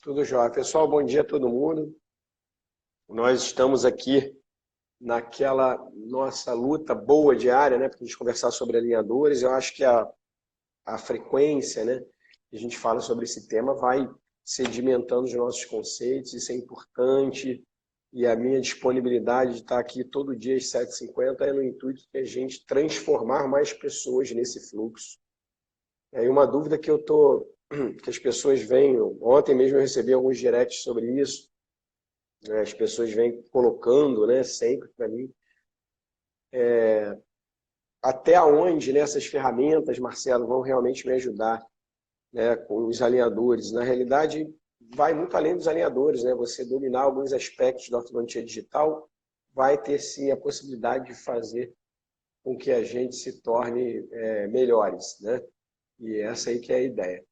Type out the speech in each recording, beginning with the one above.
Tudo jóia. Pessoal, bom dia a todo mundo. Nós estamos aqui naquela nossa luta boa diária, né, para a gente conversar sobre alinhadores. Eu acho que a frequência, né, que a gente fala sobre esse tema vai sedimentando os nossos conceitos, isso é importante. E a minha disponibilidade de estar aqui todo dia às 7h50 é no intuito de a gente transformar mais pessoas nesse fluxo. E aí uma dúvida que que as pessoas vêm, ontem mesmo eu recebi alguns directs sobre isso, né, as pessoas vêm colocando, né, sempre para mim, até onde, né, essas ferramentas, Marcelo, vão realmente me ajudar, né, com os alinhadores. Na realidade, vai muito além dos alinhadores, né? Você dominar alguns aspectos da ortodontia digital vai ter sim a possibilidade de fazer com que a gente se torne melhores, né? E essa aí que é a ideia.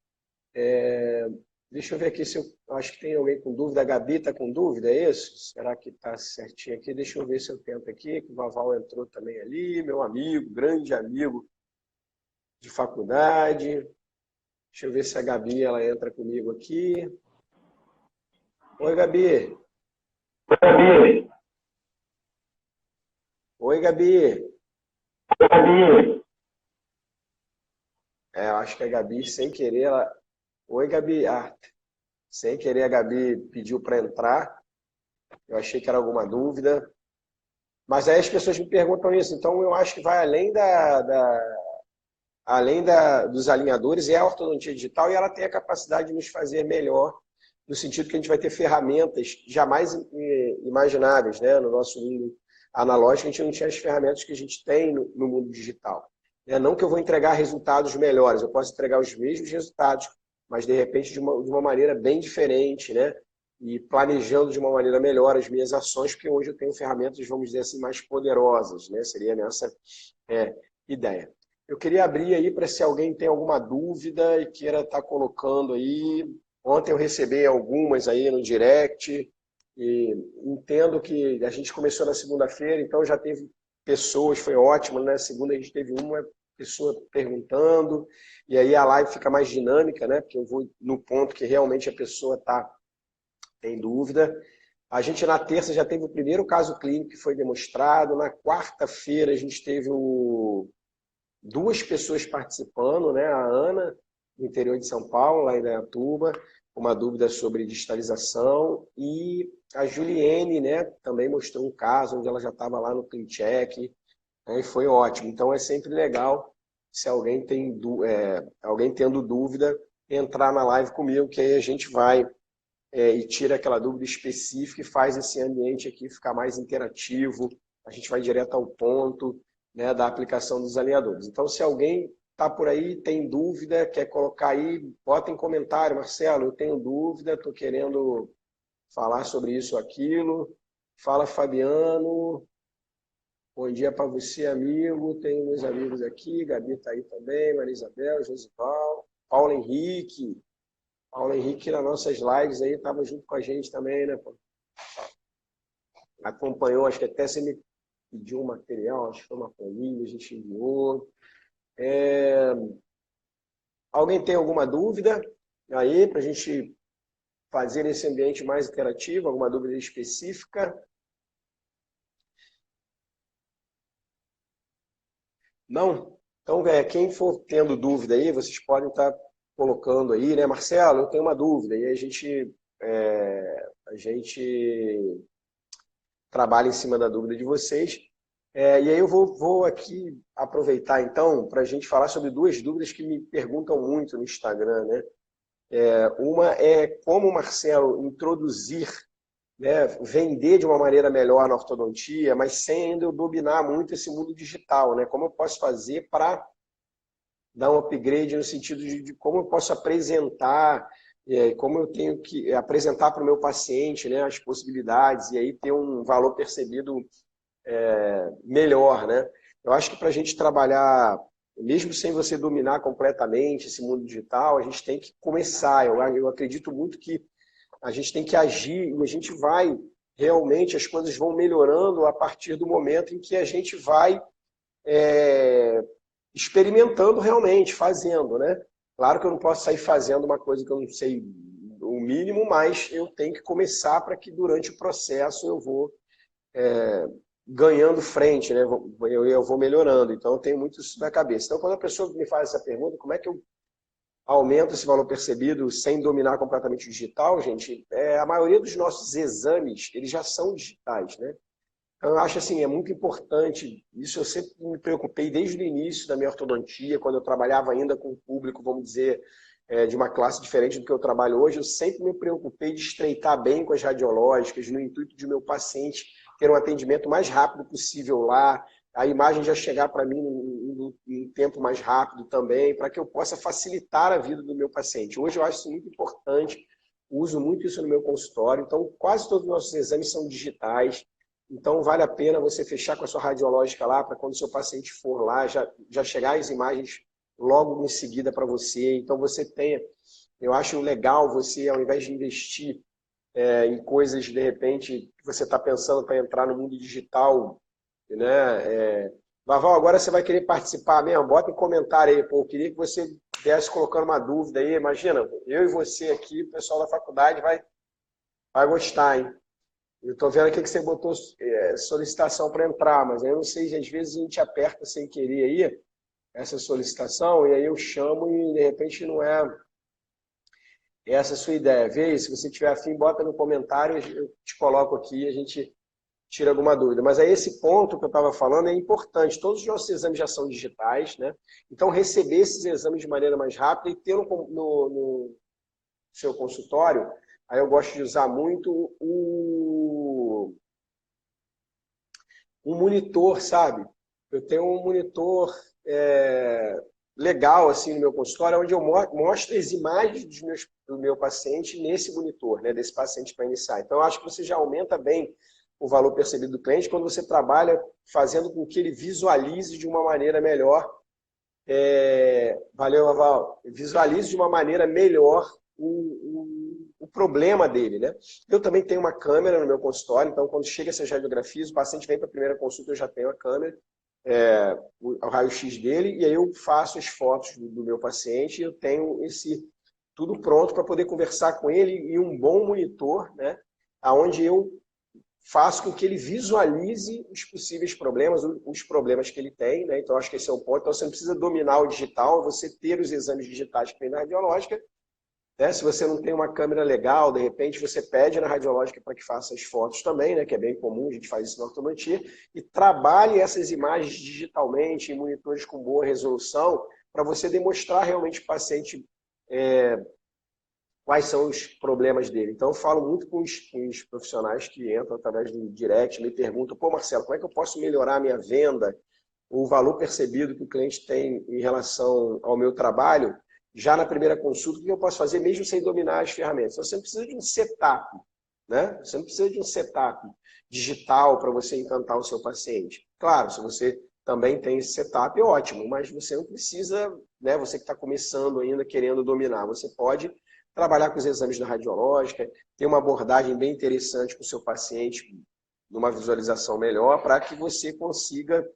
Deixa eu ver aqui se eu acho que tem alguém com dúvida. A Gabi está com dúvida, é isso? Será que está certinho aqui? Deixa eu ver se eu tento aqui, que o Vaval entrou também ali, meu amigo, grande amigo de faculdade. Deixa eu ver se a Gabi ela entra comigo aqui. Oi, Gabi. Gabi, Oi, Gabi. Gabi, Eu acho que a Gabi, sem querer, ela... Oi, Gabi. Sem querer, a Gabi pediu para entrar. Eu achei que era alguma dúvida. Mas aí as pessoas me perguntam isso. Então, eu acho que vai dos alinhadores, é a ortodontia digital e ela tem a capacidade de nos fazer melhor, no sentido que a gente vai ter ferramentas jamais imagináveis, né? No nosso mundo analógico, a gente não tinha as ferramentas que a gente tem no mundo digital. Não que eu vou entregar resultados melhores, eu posso entregar os mesmos resultados, mas de repente de uma maneira bem diferente, né? E planejando de uma maneira melhor as minhas ações, porque hoje eu tenho ferramentas, vamos dizer assim, mais poderosas, né? Seria nessa ideia. Eu queria abrir aí para se alguém tem alguma dúvida e queira estar colocando aí. Ontem eu recebi algumas aí no direct e entendo que a gente começou na segunda-feira, então já teve pessoas, foi ótimo, né? Segunda a gente teve uma pessoa perguntando e aí a live fica mais dinâmica, né? Porque eu vou no ponto que realmente a pessoa tem dúvida. A gente na terça já teve o primeiro caso clínico que foi demonstrado, na quarta-feira a gente teve duas pessoas participando, né? A Ana, do interior de São Paulo, lá em Indaiatuba, uma dúvida sobre digitalização, e a Juliene, né, também mostrou um caso onde ela já estava lá no CleanCheck, né, e foi ótimo. Então é sempre legal, se alguém alguém tendo dúvida, entrar na live comigo, que aí a gente vai e tira aquela dúvida específica e faz esse ambiente aqui ficar mais interativo, a gente vai direto ao ponto, né, da aplicação dos alinhadores. Então, se alguém está por aí, tem dúvida, quer colocar aí, bota em comentário, Marcelo, eu tenho dúvida, estou querendo falar sobre isso ou aquilo. Fala, Fabiano. Bom dia para você, amigo. Tenho meus amigos aqui, Gabi está aí também, Maria Isabel, Josival, Paulo Henrique. Paulo Henrique, nas nossas lives aí, estava junto com a gente também, né? Acompanhou, acho que até você me pediu um material, acho que foi uma planilha, a gente enviou. Alguém tem alguma dúvida aí para a gente fazer esse ambiente mais interativo? Alguma dúvida específica? Não? Então, quem for tendo dúvida aí, vocês podem estar colocando aí, né? Marcelo, eu tenho uma dúvida. E aí a gente trabalha em cima da dúvida de vocês. E aí eu vou aqui aproveitar, então, para a gente falar sobre duas dúvidas que me perguntam muito no Instagram, né? Uma é como, Marcelo, introduzir, né, vender de uma maneira melhor na ortodontia, mas sem ainda eu dominar muito esse mundo digital, né? Como eu posso fazer para dar um upgrade no sentido de como eu posso apresentar, como eu tenho que apresentar para o meu paciente, né, as possibilidades e aí ter um valor percebido melhor, né? Eu acho que para a gente trabalhar, mesmo sem você dominar completamente esse mundo digital, a gente tem que começar. Eu acredito muito que a gente tem que agir e a gente vai, realmente, as coisas vão melhorando a partir do momento em que a gente vai experimentando realmente, fazendo, né? Claro que eu não posso sair fazendo uma coisa que eu não sei o mínimo, mas eu tenho que começar para que durante o processo eu vou ganhando frente, né? Eu vou melhorando. Então, eu tenho muito isso na cabeça. Então, quando a pessoa me faz essa pergunta, como é que eu aumento esse valor percebido sem dominar completamente o digital, gente? A maioria dos nossos exames, eles já são digitais, né? Então, eu acho assim, é muito importante, isso eu sempre me preocupei desde o início da minha ortodontia, quando eu trabalhava ainda com o público, vamos dizer, de uma classe diferente do que eu trabalho hoje, eu sempre me preocupei de estreitar bem com as radiológicas, no intuito de meu paciente ter um atendimento mais rápido possível lá, a imagem já chegar para mim em tempo mais rápido também, para que eu possa facilitar a vida do meu paciente. Hoje eu acho isso muito importante, uso muito isso no meu consultório, então quase todos os nossos exames são digitais, então vale a pena você fechar com a sua radiológica lá, para quando o seu paciente for lá, já chegar as imagens logo em seguida para você. Então você tenha, eu acho legal você, ao invés de investir em coisas, de repente, que você está pensando para entrar no mundo digital, né? Vaval, agora você vai querer participar mesmo? Bota em comentário aí, pô, eu queria que você viesse colocando uma dúvida aí. Imagina, eu e você aqui, o pessoal da faculdade vai gostar, hein? Eu estou vendo aqui que você botou solicitação para entrar, mas eu não sei, às vezes a gente aperta sem querer aí essa solicitação, e aí eu chamo e de repente não é essa a sua ideia. Vê aí, se você tiver afim, bota no comentário, eu te coloco aqui e a gente tira alguma dúvida. Mas aí esse ponto que eu estava falando é importante. Todos os nossos exames já são digitais, né? Então receber esses exames de maneira mais rápida e ter no seu consultório, aí eu gosto de usar muito um monitor, sabe? Eu tenho um monitor legal assim no meu consultório, onde eu mostro as imagens do meu paciente nesse monitor, né, desse paciente para iniciar. Então, eu acho que você já aumenta bem o valor percebido do cliente quando você trabalha fazendo com que ele visualize de uma maneira melhor. Valeu, Aval. Visualize de uma maneira melhor o problema dele, né? Eu também tenho uma câmera no meu consultório, então quando chega essas radiografias, o paciente vem para a primeira consulta, eu já tenho a câmera, o raio-x dele, e aí eu faço as fotos do meu paciente, e eu tenho esse tudo pronto para poder conversar com ele e um bom monitor, né? Onde eu faço com que ele visualize os possíveis problemas, os problemas que ele tem, né? Então acho que esse é o ponto. Então você não precisa dominar o digital, você ter os exames digitais que tem na radiológica, né? Se você não tem uma câmera legal, de repente você pede na radiológica para que faça as fotos também, né? Que é bem comum, a gente faz isso na ortodontia, e trabalhe essas imagens digitalmente em monitores com boa resolução para você demonstrar realmente para o paciente quais são os problemas dele. Então eu falo muito com os profissionais que entram através do direct, me perguntam, pô Marcelo, como é que eu posso melhorar a minha venda, o valor percebido que o cliente tem em relação ao meu trabalho, já na primeira consulta, o que eu posso fazer mesmo sem dominar as ferramentas? Então, você não precisa de um setup, né? Você não precisa de um setup digital para você encantar o seu paciente. Claro, se você também tem esse setup, é ótimo, mas você não precisa, né? Você que está começando ainda, querendo dominar, você pode trabalhar com os exames da radiológica, ter uma abordagem bem interessante com o seu paciente, numa visualização melhor, para que você consiga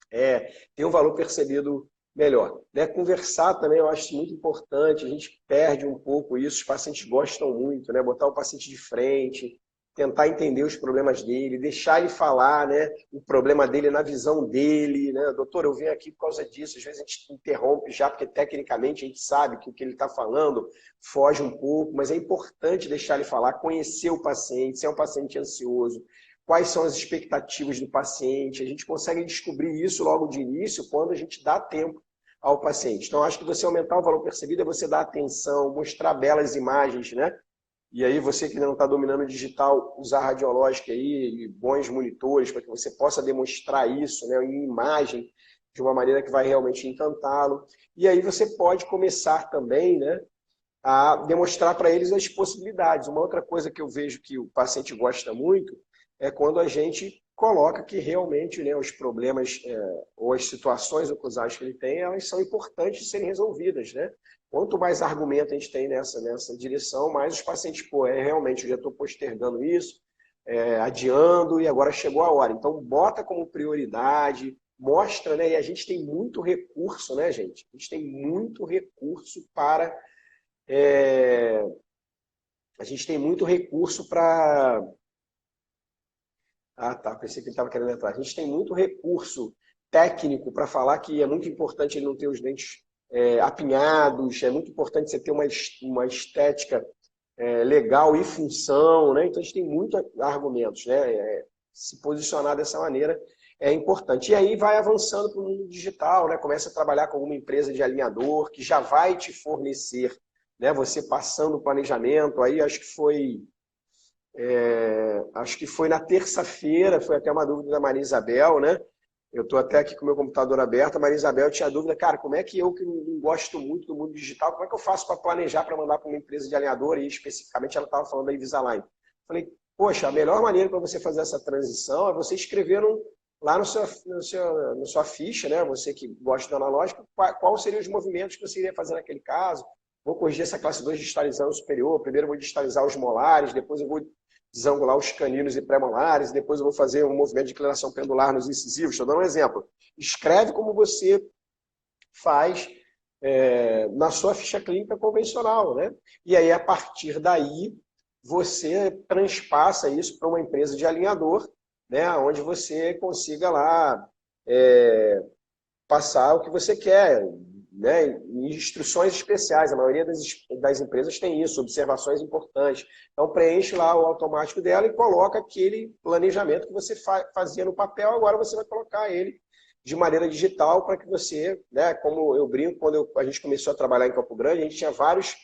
ter um valor percebido melhor. Né? Conversar também eu acho muito importante, a gente perde um pouco isso, os pacientes gostam muito, né? Botar o paciente de frente, tentar entender os problemas dele, deixar ele falar, né, o problema dele na visão dele. Né? Doutor, eu venho aqui por causa disso. Às vezes a gente interrompe já, porque tecnicamente a gente sabe que o que ele está falando foge um pouco, mas é importante deixar ele falar, conhecer o paciente, se é um paciente ansioso, quais são as expectativas do paciente. A gente consegue descobrir isso logo de início quando a gente dá tempo ao paciente. Então, acho que você aumentar o valor percebido é você dar atenção, mostrar belas imagens, né? E aí, você que ainda não está dominando o digital, usar radiológica aí, e bons monitores, para que você possa demonstrar isso, né, em imagem, de uma maneira que vai realmente encantá-lo. E aí você pode começar também, né, a demonstrar para eles as possibilidades. Uma outra coisa que eu vejo que o paciente gosta muito é quando a gente coloca que realmente, né, os problemas ou as situações ocusais que ele tem, elas são importantes de serem resolvidas, né? Quanto mais argumento a gente tem nessa direção, mais os pacientes, pô, realmente, eu já estou postergando isso, adiando e agora chegou a hora. Então, bota como prioridade, mostra, né? E a gente tem muito recurso, né, gente? A gente tem muito recurso para a gente tem muito recurso para... Ah, tá, pensei que ele estava querendo entrar. A gente tem muito recurso técnico para falar que é muito importante ele não ter os dentes apinhados, é muito importante você ter uma estética legal e função, né? Então a gente tem muitos argumentos, né? Se posicionar dessa maneira é importante. E aí vai avançando para o mundo digital, né? Começa a trabalhar com alguma empresa de alinhador que já vai te fornecer, né? Você passando o planejamento, aí acho que foi na terça-feira, foi até uma dúvida da Maria Isabel, né? Eu estou até aqui com o meu computador aberto, a Maria Isabel tinha dúvida, cara, como é que eu, que não gosto muito do mundo digital, como é que eu faço para planejar, para mandar para uma empresa de alinhador, e especificamente ela estava falando da Invisalign. Falei, poxa, a melhor maneira para você fazer essa transição é você escrever lá na sua ficha, né? Você que gosta do analógico, qual seriam os movimentos que você iria fazer naquele caso. Vou corrigir essa classe 2 digitalizando o superior, primeiro eu vou digitalizar os molares, depois eu vou desangular os caninos e pré-molares, depois eu vou fazer um movimento de inclinação pendular nos incisivos. Estou dando um exemplo. Escreve como você faz na sua ficha clínica convencional, né? E aí, a partir daí, você transpassa isso para uma empresa de alinhador, né? Onde você consiga lá passar o que você quer, né? Instruções especiais, a maioria das empresas tem isso, observações importantes. Então, preenche lá o automático dela e coloca aquele planejamento que você fazia no papel, agora você vai colocar ele de maneira digital para que você, né? Como eu brinco, quando a gente começou a trabalhar em Campo Grande, a gente tinha vários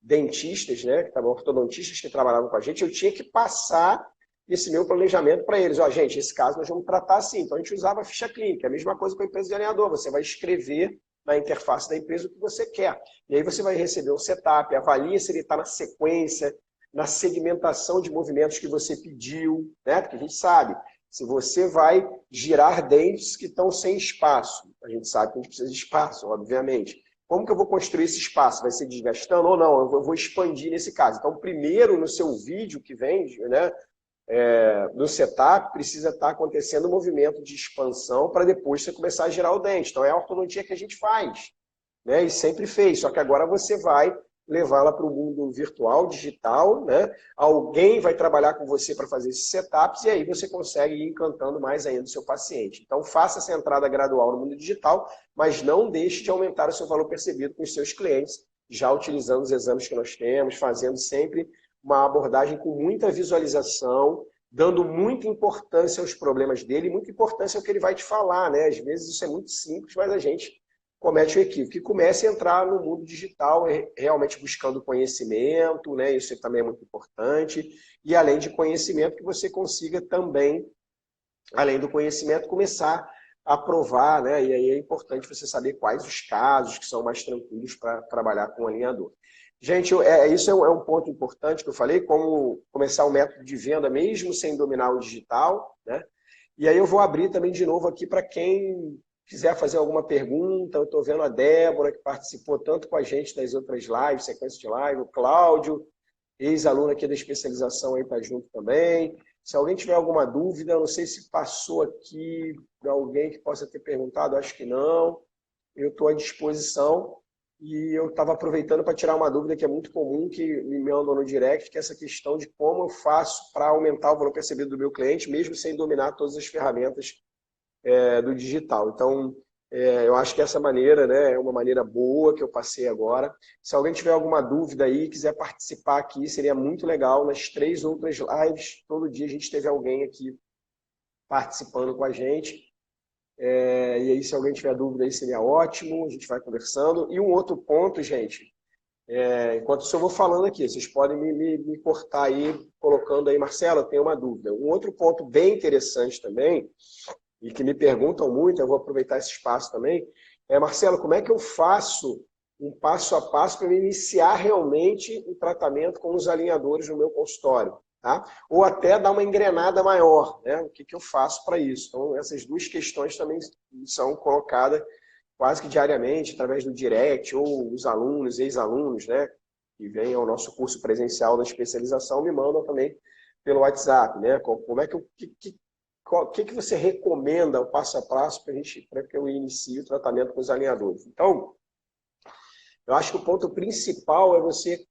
dentistas, né? Ortodontistas que trabalhavam com a gente, eu tinha que passar esse meu planejamento para eles. Ó, gente, esse caso nós vamos tratar assim. Então, a gente usava a ficha clínica. A mesma coisa com a empresa de alinhador. Você vai escrever na interface da empresa o que você quer. E aí você vai receber um setup, avalia se ele está na sequência, na segmentação de movimentos que você pediu, né? Porque a gente sabe, se você vai girar dentes que estão sem espaço, a gente sabe que a gente precisa de espaço, obviamente. Como que eu vou construir esse espaço? Vai ser desgastando ou não? Eu vou expandir nesse caso. Então, primeiro, no seu vídeo que vem, né? No setup, precisa estar acontecendo um movimento de expansão para depois você começar a girar o dente. Então, é a ortodontia que a gente faz, né? E sempre fez. Só que agora você vai levá-la para o mundo virtual, digital, né? Alguém vai trabalhar com você para fazer esses setups e aí você consegue ir encantando mais ainda o seu paciente. Então, faça essa entrada gradual no mundo digital, mas não deixe de aumentar o seu valor percebido com os seus clientes, já utilizando os exames que nós temos, fazendo sempre uma abordagem com muita visualização, dando muita importância aos problemas dele e muita importância ao que ele vai te falar, né? Às vezes isso é muito simples, mas a gente comete o equívoco. Que comece a entrar no mundo digital, realmente buscando conhecimento, né? Isso também é muito importante. E além de conhecimento, que você consiga também, além do conhecimento, começar a provar, né? E aí é importante você saber quais os casos que são mais tranquilos para trabalhar com o alinhador. Gente, isso é um ponto importante que eu falei, como começar o método de venda mesmo sem dominar o digital, né? E aí eu vou abrir também de novo aqui para quem quiser fazer alguma pergunta. Eu estou vendo a Débora, que participou tanto com a gente das outras lives, sequência de live, o Cláudio, ex-aluno aqui da especialização, aí está junto também. Se alguém tiver alguma dúvida, não sei se passou aqui para alguém que possa ter perguntado, acho que não. Eu estou à disposição. E eu estava aproveitando para tirar uma dúvida que é muito comum, que me mandam no direct, que é essa questão de como eu faço para aumentar o valor percebido do meu cliente, mesmo sem dominar todas as ferramentas do digital. Então, eu acho que essa maneira, né, é uma maneira boa que eu passei agora. Se alguém tiver alguma dúvida aí, quiser participar aqui, seria muito legal. Nas 3 outras lives, todo dia a gente teve alguém aqui participando com a gente. E aí, se alguém tiver dúvida aí, seria ótimo, a gente vai conversando. E um outro ponto, gente, enquanto eu vou falando aqui, vocês podem me cortar aí, colocando aí, Marcelo, eu tenho uma dúvida. Um outro ponto bem interessante também, e que me perguntam muito, eu vou aproveitar esse espaço também, Marcelo, como é que eu faço um passo a passo para me iniciar realmente o tratamento com os alinhadores no meu consultório? Tá? Ou até dar uma engrenada maior, né? O que eu faço para isso? Então, essas duas questões também são colocadas quase que diariamente, através do direct, ou os alunos, ex-alunos, né, que vêm ao nosso curso presencial da especialização, me mandam também pelo WhatsApp, né? Como é que o que você recomenda o passo a passo para que eu inicie o tratamento com os alinhadores? Então, eu acho que o ponto principal é você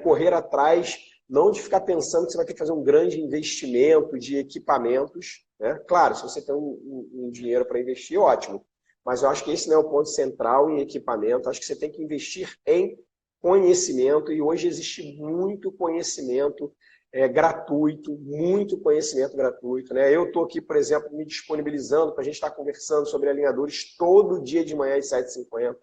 correr atrás não de ficar pensando que você vai ter que fazer um grande investimento de equipamentos, né? Claro, se você tem um dinheiro para investir, ótimo. Mas eu acho que esse não é o ponto central em equipamento. Acho que você tem que investir em conhecimento, e hoje existe muito conhecimento gratuito, muito conhecimento gratuito, né? Eu estou aqui, por exemplo, me disponibilizando para a gente estar conversando sobre alinhadores todo dia de manhã às 7h50.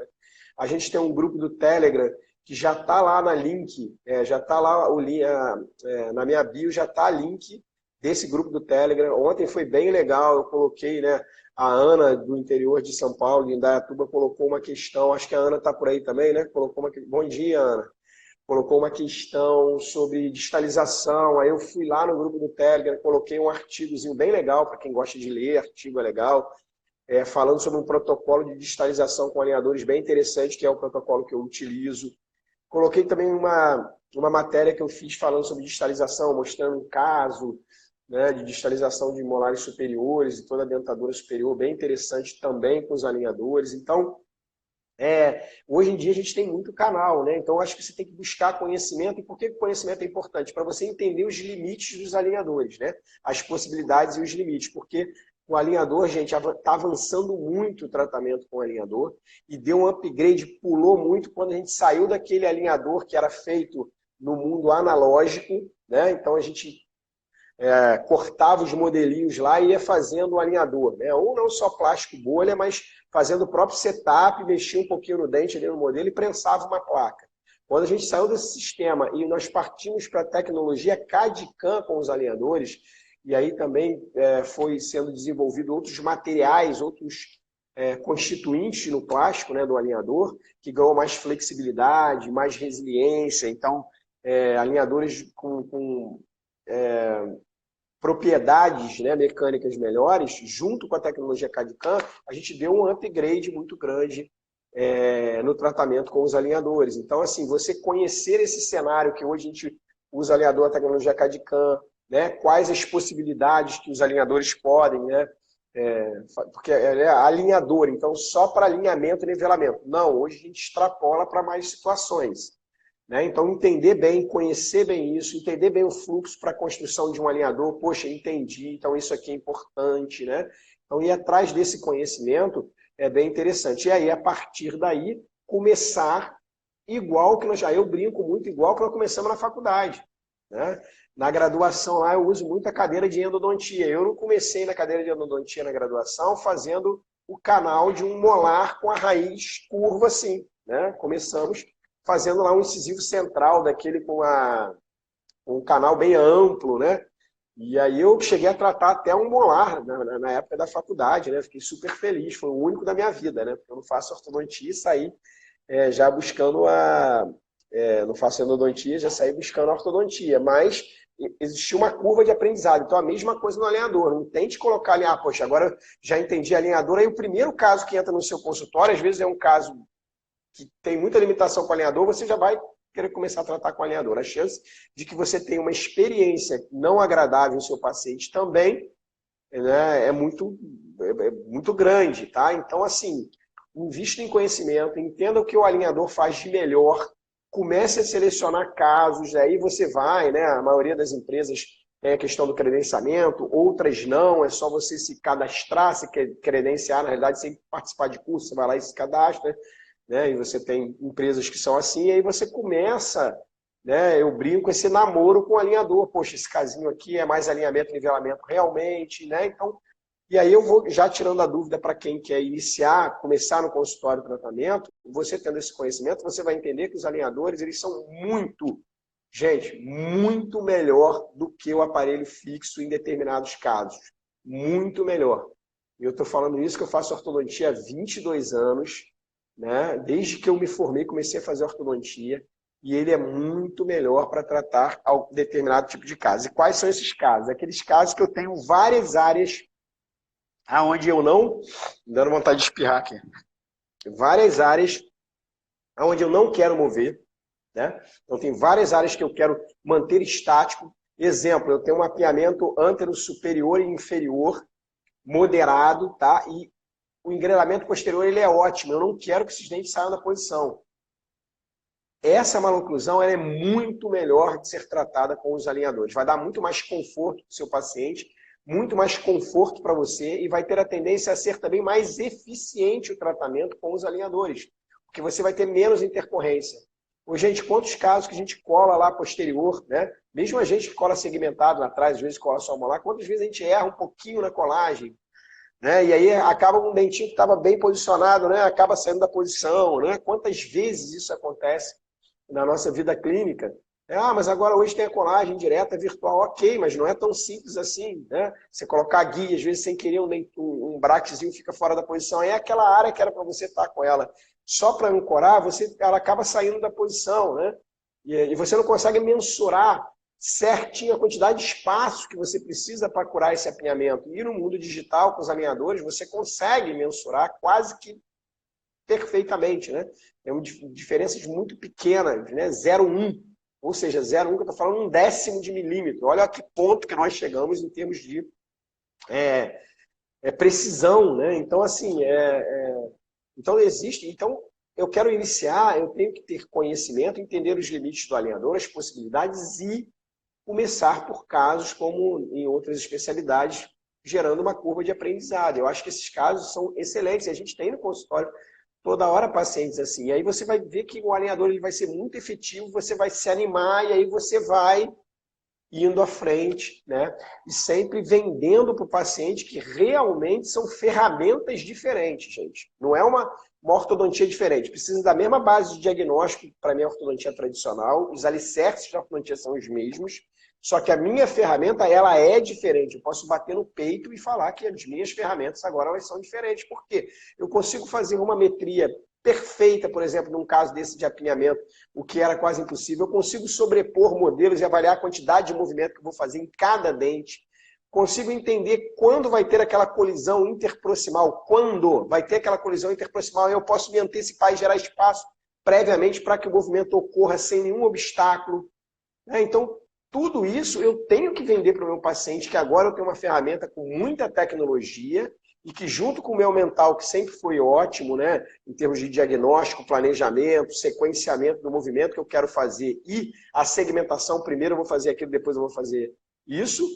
A gente tem um grupo do Telegram que já está lá na link, já está lá na minha bio, já está link desse grupo do Telegram. Ontem foi bem legal, eu coloquei, né, a Ana do interior de São Paulo, de Indaiatuba, colocou uma questão, acho que a Ana está por aí também, né? Bom dia, Ana. Colocou uma questão sobre digitalização, aí eu fui lá no grupo do Telegram, coloquei um artigozinho bem legal, para quem gosta de ler, artigo é legal, falando sobre um protocolo de digitalização com alinhadores bem interessante, que é o protocolo que eu utilizo. Coloquei também uma matéria que eu fiz falando sobre digitalização, mostrando um caso, né, de digitalização de molares superiores e toda a dentadura superior, bem interessante também com os alinhadores. Então, hoje em dia a gente tem muito canal, né? Então acho que você tem que buscar conhecimento. E por que o conhecimento é importante? Para você entender os limites dos alinhadores, né? As possibilidades e os limites. Porque o alinhador, gente, está avançando muito o tratamento com o alinhador e deu um upgrade, pulou muito quando a gente saiu daquele alinhador que era feito no mundo analógico, né? Então a gente cortava os modelinhos lá e ia fazendo o alinhador, né? Ou não só plástico bolha, mas fazendo o próprio setup, mexia um pouquinho no dente ali no modelo e prensava uma placa. Quando a gente saiu desse sistema e nós partimos para a tecnologia CAD/CAM com os alinhadores, e aí também foi sendo desenvolvido outros materiais, outros constituintes no plástico, né, do alinhador, que ganhou mais flexibilidade, mais resiliência. Então, alinhadores com propriedades, né, mecânicas melhores, junto com a tecnologia CAD/CAM, a gente deu um upgrade muito grande no tratamento com os alinhadores. Então, assim, você conhecer esse cenário que hoje a gente usa alinhador, a tecnologia CAD/CAM, né, quais as possibilidades que os alinhadores podem, né, porque é alinhador, então só para alinhamento e nivelamento. Não, hoje a gente extrapola para mais situações. Né? Então, entender bem, conhecer bem isso, entender bem o fluxo para a construção de um alinhador. Poxa, entendi, então isso aqui é importante. Né? Então, ir atrás desse conhecimento é bem interessante. E aí, a partir daí, começar igual que eu brinco muito, igual que nós começamos na faculdade. Né? Na graduação lá, eu uso muito a cadeira de endodontia. Eu não comecei na cadeira de endodontia na graduação fazendo o canal de um molar com a raiz curva assim. Né? Começamos fazendo lá um incisivo central daquele com um canal bem amplo, né? E aí eu cheguei a tratar até um molar na época da faculdade, né? Fiquei super feliz, foi o único da minha vida, né? Porque eu não faço ortodontia e saí já buscando não faço endodontia, já saí buscando a ortodontia, mas existia uma curva de aprendizado. Então a mesma coisa no alinhador, não tente colocar ali, poxa, agora já entendi alinhador, aí o primeiro caso que entra no seu consultório, às vezes é um caso que tem muita limitação com alinhador, você já vai querer começar a tratar com alinhador. A chance de que você tenha uma experiência não agradável no seu paciente também, né, é muito grande, tá? Então, assim, invista em conhecimento, entenda o que o alinhador faz de melhor, comece a selecionar casos, aí você vai, né? A maioria das empresas tem a questão do credenciamento, outras não, é só você se cadastrar, se credenciar, na realidade, sem participar de curso, você vai lá e se cadastra, né? E você tem empresas que são assim, e aí você começa, né? Eu brinco com esse namoro com o alinhador. Poxa, esse casinho aqui é mais alinhamento e nivelamento realmente, né? Então, e aí eu vou já tirando a dúvida para quem quer iniciar, começar no consultório de tratamento, você tendo esse conhecimento, você vai entender que os alinhadores, eles são muito melhor do que o aparelho fixo em determinados casos. Muito melhor. E eu estou falando isso que eu faço ortodontia há 22 anos, né? Desde que eu me formei, comecei a fazer ortodontia, e ele é muito melhor para tratar determinado tipo de caso. E quais são esses casos? Aqueles casos que eu tenho várias áreas aonde eu não... dando vontade de espirrar aqui. Várias áreas aonde eu não quero mover, né? Então tem várias áreas que eu quero manter estático. Exemplo, eu tenho um mapeamento antero superior e inferior moderado, tá? E o engrenamento posterior ele é ótimo. Eu não quero que esses dentes saiam da posição. essa maloclusão ela é muito melhor de ser tratada com os alinhadores. Vai dar muito mais conforto para o seu paciente, muito mais conforto para você e vai ter a tendência a ser também mais eficiente o tratamento com os alinhadores, porque você vai ter menos intercorrência. Ô, gente, quantos casos que a gente cola lá posterior, né? Mesmo a gente que cola segmentado lá atrás, às vezes cola só molar, quantas vezes a gente erra um pouquinho na colagem, né? E aí acaba um dentinho que estava bem posicionado, né? Acaba saindo da posição, né? Quantas vezes isso acontece na nossa vida clínica? Mas agora hoje tem a colagem direta virtual, ok, mas não é tão simples assim, né? Você colocar a guia, às vezes sem querer um braquezinho fica fora da posição, é aquela área que era para você estar com ela só para ancorar, ela acaba saindo da posição, né? E você não consegue mensurar certinho a quantidade de espaço que você precisa para curar esse apinhamento. E no mundo digital, com os alinhadores, você consegue mensurar quase que perfeitamente, né? Tem diferenças muito pequenas, né? 0,1, ou seja, 0,1 que eu estou falando, 1/10 de milímetro. Olha a que ponto que nós chegamos em termos de precisão, né? Então, assim, então existe. Então, eu quero iniciar, eu tenho que ter conhecimento, entender os limites do alinhador, as possibilidades e começar por casos, como em outras especialidades, gerando uma curva de aprendizado. Eu acho que esses casos são excelentes. A gente tem no consultório toda hora pacientes assim. E aí você vai ver que o alinhador ele vai ser muito efetivo, você vai se animar e aí você vai indo à frente, né? E sempre vendendo para o paciente que realmente são ferramentas diferentes, gente. Não é uma ortodontia diferente. Precisa da mesma base de diagnóstico para a minha ortodontia tradicional. Os alicerces da ortodontia são os mesmos. Só que a minha ferramenta, ela é diferente. Eu posso bater no peito e falar que as minhas ferramentas agora elas são diferentes. Por quê? Eu consigo fazer uma metria perfeita, por exemplo, num caso desse de apinhamento, o que era quase impossível. Eu consigo sobrepor modelos e avaliar a quantidade de movimento que eu vou fazer em cada dente. Consigo entender quando vai ter aquela colisão interproximal. Quando vai ter aquela colisão interproximal, eu posso me antecipar e gerar espaço previamente para que o movimento ocorra sem nenhum obstáculo. Então, tudo isso eu tenho que vender para o meu paciente, que agora eu tenho uma ferramenta com muita tecnologia e que junto com o meu mental, que sempre foi ótimo, né, em termos de diagnóstico, planejamento, sequenciamento do movimento que eu quero fazer e a segmentação, primeiro eu vou fazer aquilo, depois eu vou fazer isso,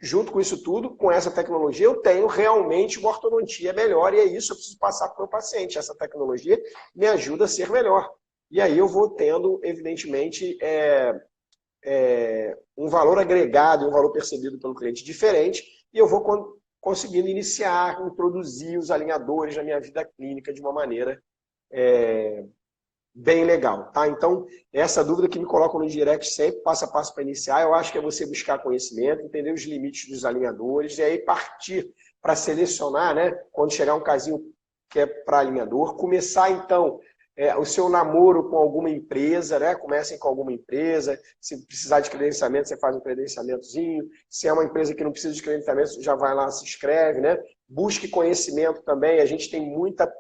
junto com isso tudo, com essa tecnologia, eu tenho realmente uma ortodontia melhor e é isso que eu preciso passar para o meu paciente. Essa tecnologia me ajuda a ser melhor. E aí eu vou tendo, evidentemente, um valor agregado e um valor percebido pelo cliente diferente e eu vou conseguindo iniciar, introduzir os alinhadores na minha vida clínica de uma maneira bem legal, tá? Então, essa dúvida que me colocam no direct sempre, passo a passo para iniciar, eu acho que é você buscar conhecimento, entender os limites dos alinhadores e aí partir para selecionar, né? Quando chegar um casinho que é para alinhador, começar então o seu namoro com alguma empresa, né? Comecem com alguma empresa. Se precisar de credenciamento, você faz um credenciamentozinho. Se é uma empresa que não precisa de credenciamento, já vai lá, se inscreve, né? Busque conhecimento também. A gente tem muita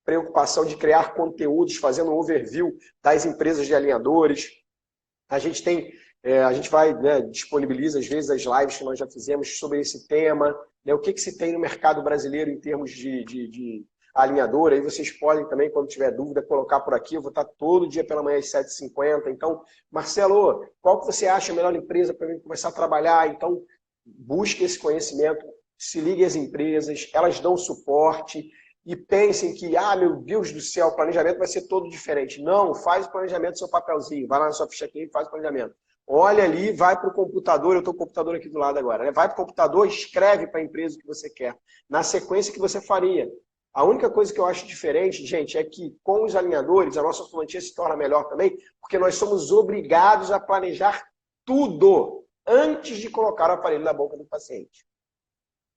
preocupação de criar conteúdos, fazendo um overview das empresas de alinhadores. A gente vai, né, disponibiliza às vezes as lives que nós já fizemos sobre esse tema, né? O que se tem no mercado brasileiro em termos de alinhador, aí vocês podem também, quando tiver dúvida, colocar por aqui, eu vou estar todo dia pela manhã às 7h50, então, Marcelo, qual que você acha a melhor empresa para mim começar a trabalhar? Então, busque esse conhecimento, se ligue às empresas, elas dão suporte, e pensem que, meu Deus do céu, o planejamento vai ser todo diferente. Não, faz o planejamento do seu papelzinho, vai lá na sua ficha clínica e faz o planejamento. Olha ali, vai para o computador, eu estou com o computador aqui do lado agora, né? Vai para o computador, escreve para a empresa o que você quer, na sequência que você faria. A única coisa que eu acho diferente, gente, é que com os alinhadores, a nossa ortodontia se torna melhor também, porque nós somos obrigados a planejar tudo antes de colocar o aparelho na boca do paciente.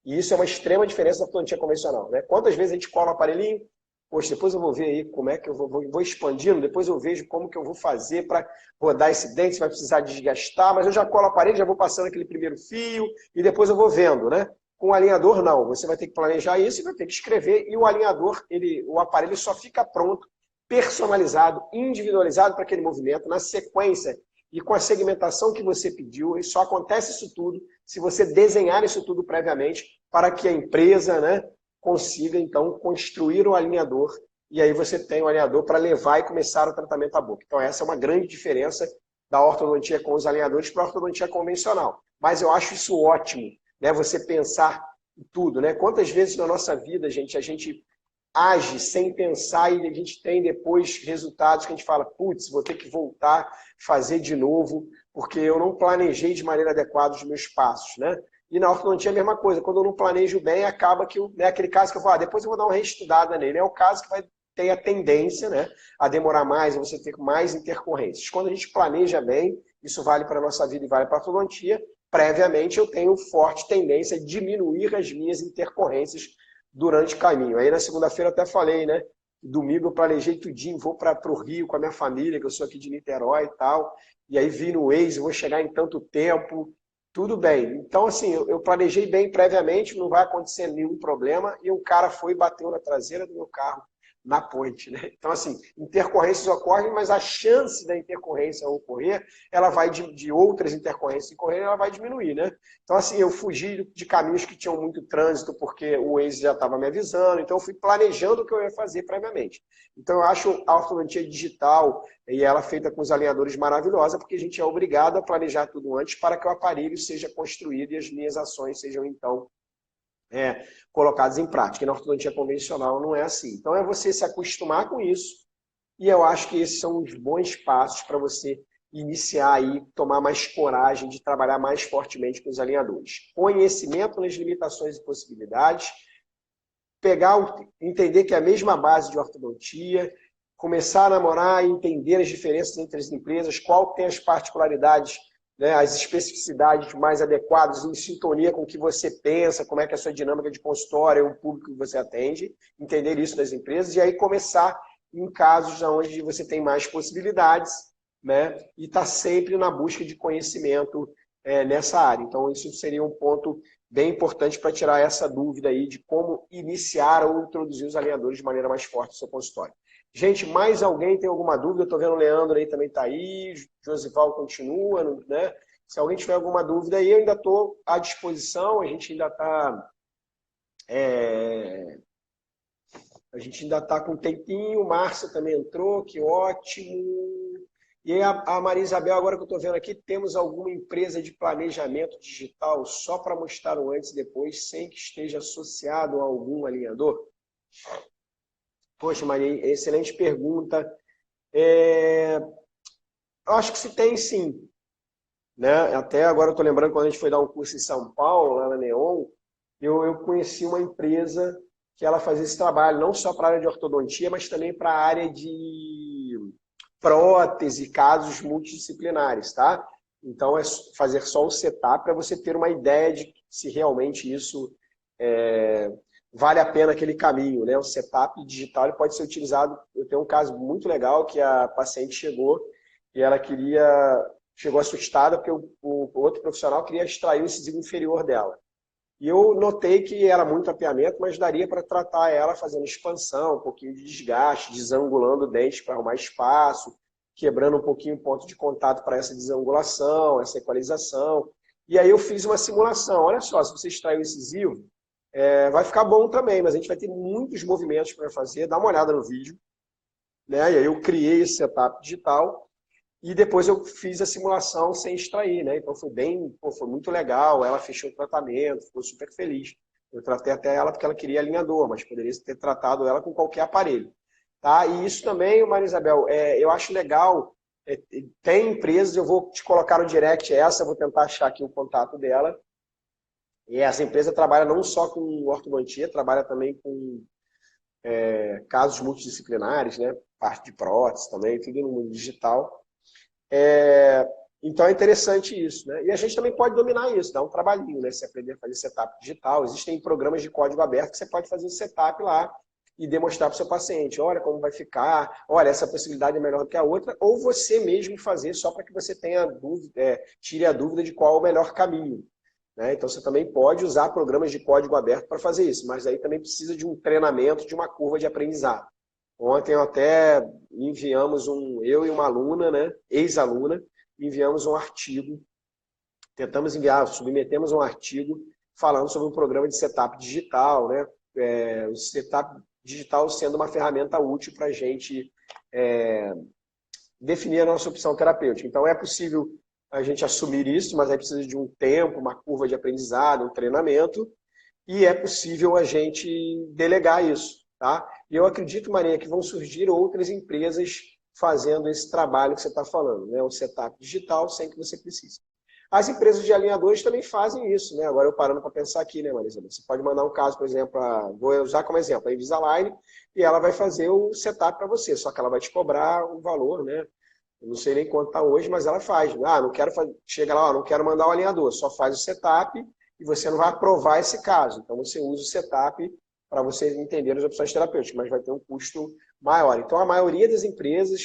E isso é uma extrema diferença da ortodontia convencional, né? Quantas vezes a gente cola o aparelhinho, poxa, depois eu vou ver aí como é que eu vou expandindo, depois eu vejo como que eu vou fazer para rodar esse dente, se vai precisar desgastar, mas eu já colo o aparelho, já vou passando aquele primeiro fio e depois eu vou vendo, né? Com o alinhador, não. Você vai ter que planejar isso e vai ter que escrever. E o alinhador, o aparelho só fica pronto, personalizado, individualizado para aquele movimento, na sequência e com a segmentação que você pediu. E só acontece isso tudo se você desenhar isso tudo previamente para que a empresa, né, consiga, então, construir o alinhador e aí você tem o alinhador para levar e começar o tratamento à boca. Então essa é uma grande diferença da ortodontia com os alinhadores para a ortodontia convencional. Mas eu acho isso ótimo, né? Você pensar em tudo, né? Quantas vezes na nossa vida, gente, a gente age sem pensar e a gente tem depois resultados que a gente fala, putz, vou ter que voltar, fazer de novo, porque eu não planejei de maneira adequada os meus passos, né? E na ortodontia é a mesma coisa, quando eu não planejo bem, acaba que, né, aquele caso que eu falo, depois eu vou dar uma reestudada nele, é o caso que vai ter a tendência, né, a demorar mais, a você ter mais intercorrências. Quando a gente planeja bem, isso vale para a nossa vida e vale para a ortodontia, previamente eu tenho forte tendência a diminuir as minhas intercorrências durante o caminho. Aí na segunda-feira eu até falei, né? Domingo eu planejei tudinho, vou para o Rio com a minha família, que eu sou aqui de Niterói e tal. E aí vi no Waze, vou chegar em tanto tempo, tudo bem. Então, assim, eu planejei bem previamente, não vai acontecer nenhum problema. E o cara foi e bateu na traseira do meu carro na ponte, né? Então, assim, intercorrências ocorrem, mas a chance da intercorrência ocorrer, ela vai de outras intercorrências ocorrerem, ela vai diminuir, né? Então, assim, eu fugi de caminhos que tinham muito trânsito, porque o Waze já estava me avisando, então eu fui planejando o que eu ia fazer previamente. Então, eu acho a ortodontia digital, e ela feita com os alinhadores, maravilhosa, porque a gente é obrigado a planejar tudo antes para que o aparelho seja construído e as minhas ações sejam, então, colocadas em prática. E na ortodontia convencional não é assim. Então é você se acostumar com isso, e eu acho que esses são os bons passos para você iniciar aí, tomar mais coragem de trabalhar mais fortemente com os alinhadores. Conhecimento nas limitações e possibilidades, entender que é a mesma base de ortodontia, começar a namorar e entender as diferenças entre as empresas, qual tem as particularidades, né, as especificidades mais adequadas, em sintonia com o que você pensa, como é que é a sua dinâmica de consultório, o público que você atende, entender isso das empresas, e aí começar em casos onde você tem mais possibilidades, né, e está sempre na busca de conhecimento nessa área. Então, isso seria um ponto bem importante para tirar essa dúvida aí de como iniciar ou introduzir os alinhadores de maneira mais forte no seu consultório. Gente, mais alguém tem alguma dúvida? Eu estou vendo o Leandro aí também está aí, Josival continua, né? Se alguém tiver alguma dúvida aí, eu ainda estou à disposição, a gente ainda está com um tempinho, Márcia também entrou, que ótimo. E aí a Maria Isabel, agora que eu estou vendo aqui, temos alguma empresa de planejamento digital só para mostrar o antes e depois, sem que esteja associado a algum alinhador? Poxa, Maria, excelente pergunta. Eu acho que se tem sim, né? Até agora eu estou lembrando quando a gente foi dar um curso em São Paulo, lá na Neon, eu conheci uma empresa que ela fazia esse trabalho, não só para a área de ortodontia, mas também para a área de prótese, casos multidisciplinares, tá? Então é fazer só o setup para você ter uma ideia de se realmente isso vale a pena aquele caminho, né? O setup digital ele pode ser utilizado. Eu tenho um caso muito legal que a paciente chegou e ela chegou assustada porque o outro profissional queria extrair o incisivo inferior dela. E eu notei que era muito apiamento, mas daria para tratar ela fazendo expansão, um pouquinho de desgaste, desangulando o dente para arrumar espaço, quebrando um pouquinho o ponto de contato para essa desangulação, essa equalização. E aí eu fiz uma simulação. Olha só, se você extrair o incisivo, vai ficar bom também, mas a gente vai ter muitos movimentos para fazer. Dá uma olhada no vídeo, né? E aí eu criei esse setup digital e depois eu fiz a simulação sem extrair, né? Então foi muito legal. Ela fechou o tratamento, ficou super feliz. Eu tratei até ela porque ela queria alinhador, mas poderia ter tratado ela com qualquer aparelho. Tá? E isso também, Maria Isabel, eu acho legal. Tem empresas, eu vou te colocar no direct vou tentar achar aqui o contato dela. E essa empresa trabalha não só com ortodontia, trabalha também com casos multidisciplinares, né? Parte de prótese também, tudo no mundo digital. Então é interessante isso, né? E a gente também pode dominar isso, dar um trabalhinho, né? Se aprender a fazer setup digital. Existem programas de código aberto que você pode fazer o setup lá e demonstrar para o seu paciente, olha como vai ficar, olha, essa possibilidade é melhor do que a outra, ou você mesmo fazer só para que você tenha dúvida, tire a dúvida de qual é o melhor caminho. Né? Então você também pode usar programas de código aberto para fazer isso, mas aí também precisa de um treinamento, de uma curva de aprendizado. Ontem até enviamos eu e uma aluna, né, ex-aluna, enviamos um artigo, submetemos um artigo falando sobre um programa de setup digital, né, o setup digital sendo uma ferramenta útil para a gente definir a nossa opção terapêutica. Então, é possível a gente assumir isso, mas aí precisa de um tempo, uma curva de aprendizado, um treinamento, e é possível a gente delegar isso. Tá? E eu acredito, Maria, que vão surgir outras empresas fazendo esse trabalho que você está falando, né? O setup digital sem que você precise. As empresas de alinhadores também fazem isso, né? Agora eu parando para pensar aqui, né, Marisa? Você pode mandar um caso, por exemplo, vou usar como exemplo a Invisalign, e ela vai fazer o setup para você, só que ela vai te cobrar um valor, né? Eu não sei nem quanto está hoje, mas ela faz. Ah, não quero fazer. Chega lá, não quero mandar o alinhador, só faz o setup e você não vai aprovar esse caso. Então você usa o setup para você entender as opções terapêuticas, mas vai ter um custo maior. Então a maioria das empresas,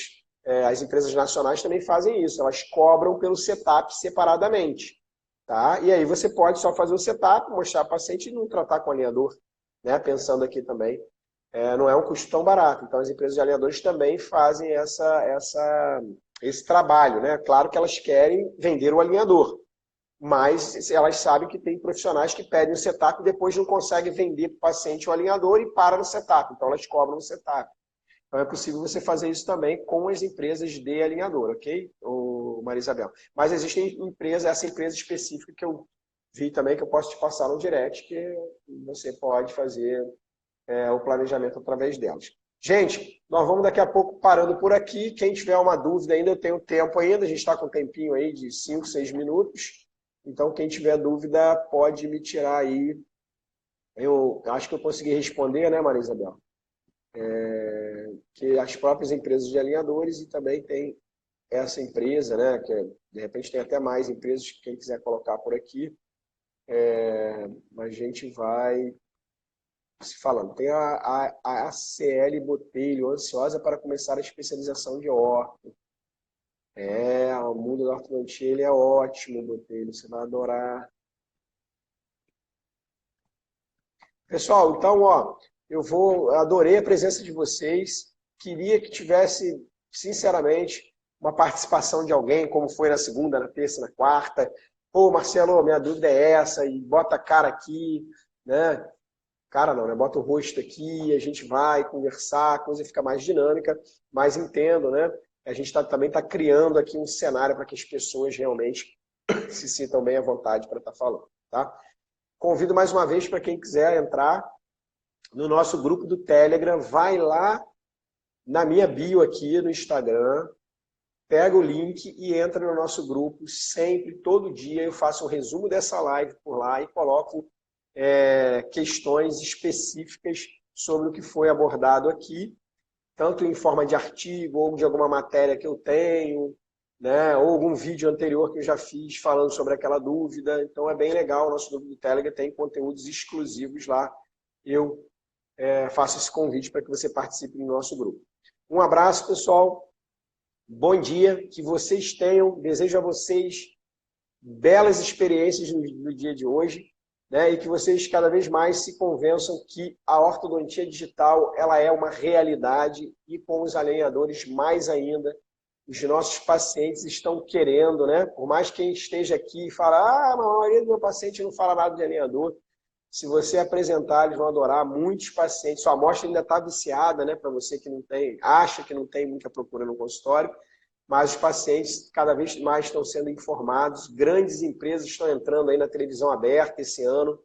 as empresas nacionais também fazem isso, elas cobram pelo setup separadamente. Tá? E aí você pode só fazer o setup, mostrar para o paciente e não tratar com o alinhador. Né? Pensando aqui também, não é um custo tão barato. Então as empresas de alinhadores também fazem esse trabalho. Né? Claro que elas querem vender o alinhador, mas elas sabem que tem profissionais que pedem o setup e depois não conseguem vender para o paciente o alinhador e para no setup. Então elas cobram o setup. Então é possível você fazer isso também com as empresas de alinhador, ok, Maria Isabel? Mas existe essa empresa específica que eu vi também, que eu posso te passar no direct, que você pode fazer o planejamento através delas. Gente, nós vamos daqui a pouco parando por aqui. Quem tiver uma dúvida ainda, eu tenho tempo ainda, a gente está com um tempinho aí de 5, 6 minutos. Então, quem tiver dúvida, pode me tirar aí. Eu acho que eu consegui responder, né, Maria Isabel? Que as próprias empresas de alinhadores e também tem essa empresa, né, que de repente tem até mais empresas, quem quiser colocar por aqui, a gente vai se falando. Tem a ACL Botelho, ansiosa para começar a especialização de orto. O mundo da ortodontia ele é ótimo, Botelho, você vai adorar. Pessoal, então, adorei a presença de vocês. Queria que tivesse, sinceramente, uma participação de alguém, como foi na segunda, na terça, na quarta. Pô, Marcelo, minha dúvida é essa, e bota a cara aqui, né? Cara não, né? Bota o rosto aqui, a gente vai conversar, a coisa fica mais dinâmica, mas entendo, né? A gente também está criando aqui um cenário para que as pessoas realmente se sintam bem à vontade para estar falando, tá? Convido mais uma vez para quem quiser entrar no nosso grupo do Telegram, vai lá na minha bio aqui no Instagram, pega o link e entra no nosso grupo. Sempre, todo dia, eu faço um resumo dessa live por lá e coloco questões específicas sobre o que foi abordado aqui, tanto em forma de artigo ou de alguma matéria que eu tenho, né, ou algum vídeo anterior que eu já fiz falando sobre aquela dúvida. Então é bem legal, o nosso grupo do Telegram tem conteúdos exclusivos lá. Eu faço esse convite para que você participe do nosso grupo. Um abraço, pessoal. Bom dia, que vocês tenham, desejo a vocês belas experiências no dia de hoje, né, e que vocês cada vez mais se convençam que a ortodontia digital ela é uma realidade e com os alinhadores mais ainda. Os nossos pacientes estão querendo, né? Por mais que quem esteja aqui e fala, a maioria do meu paciente não fala nada de alinhador. Se você apresentar, eles vão adorar. Muitos pacientes, sua amostra ainda está viciada, né? Para você que não tem, acha que não tem muita procura no consultório, mas os pacientes cada vez mais estão sendo informados. Grandes empresas estão entrando aí na televisão aberta esse ano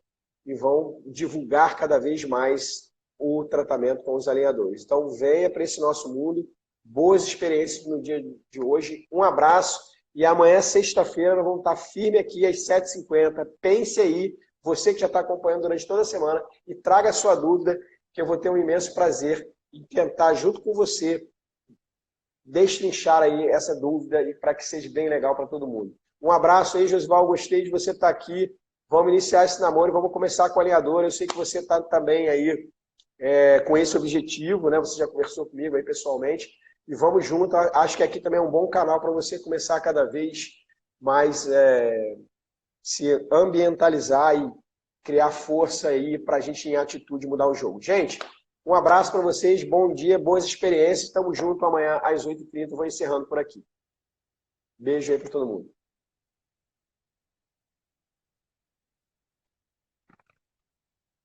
e vão divulgar cada vez mais o tratamento com os alinhadores. Então, venha para esse nosso mundo. Boas experiências no dia de hoje. Um abraço e amanhã, sexta-feira, nós vamos estar firme aqui às 7h50. Pense aí, você que já está acompanhando durante toda a semana, e traga a sua dúvida, que eu vou ter um imenso prazer em tentar, junto com você, destrinchar aí essa dúvida e para que seja bem legal para todo mundo. Um abraço aí, Josival, gostei de você estar aqui. Vamos iniciar esse namoro e vamos começar com a alinhadora. Eu sei que você está também aí com esse objetivo, né? Você já conversou comigo aí pessoalmente. E vamos junto. Acho que aqui também é um bom canal para você começar cada vez mais se ambientalizar e criar força aí para a gente em atitude mudar o jogo. Gente, um abraço para vocês, bom dia, boas experiências. Estamos juntos amanhã às 8h30. Vou encerrando por aqui. Beijo aí para todo mundo.